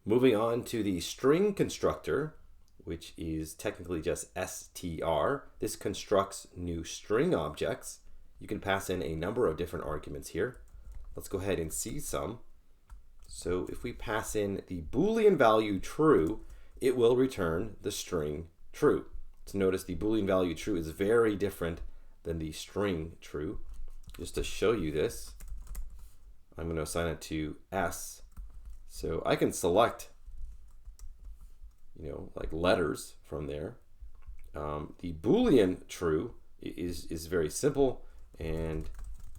Moving on to the string constructor, which is technically just str. This constructs new string objects. You can pass in a number of different arguments here. Let's go ahead and see some. So if we pass in the Boolean value true, it will return the string true. So notice the Boolean value true is very different than the string true. Just to show you this, I'm going to assign it to S. So I can select, like letters from there. The Boolean true is very simple. And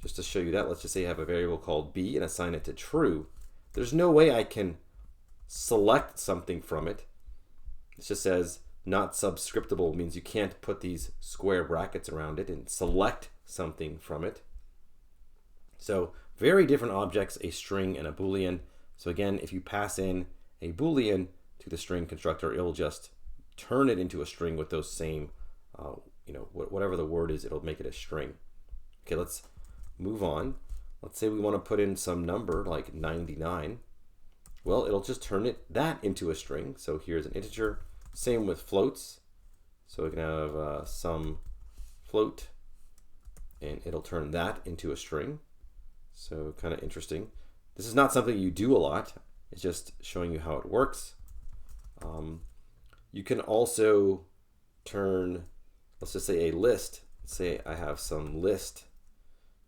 just to show you that, let's just say I have a variable called B and assign it to true. There's no way I can select something from it. It just says not subscriptable, means you can't put these square brackets around it and select something from it. So very different objects, a string and a Boolean. So again, if you pass in a Boolean to the string constructor, it'll just turn it into a string with those same, whatever the word is, it'll make it a string. Okay, let's move on. Let's say we want to put in some number like 99. Well, it'll just turn that into a string. So here's an integer. Same with floats. So we can have some float, and it'll turn that into a string. So kind of interesting. This is not something you do a lot. It's just showing you how it works. You can also turn, let's just say a list. Let's say I have some list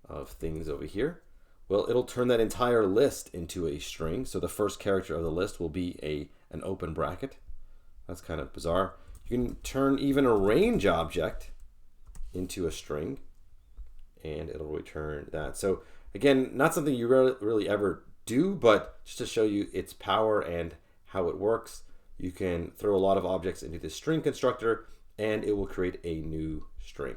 of things over here. Well, it'll turn that entire list into a string. So the first character of the list will be an open bracket. That's kind of bizarre. You can turn even a range object into a string, and it'll return that. So again, not something you really ever do, but just to show you its power and how it works, you can throw a lot of objects into this string constructor, and it will create a new string.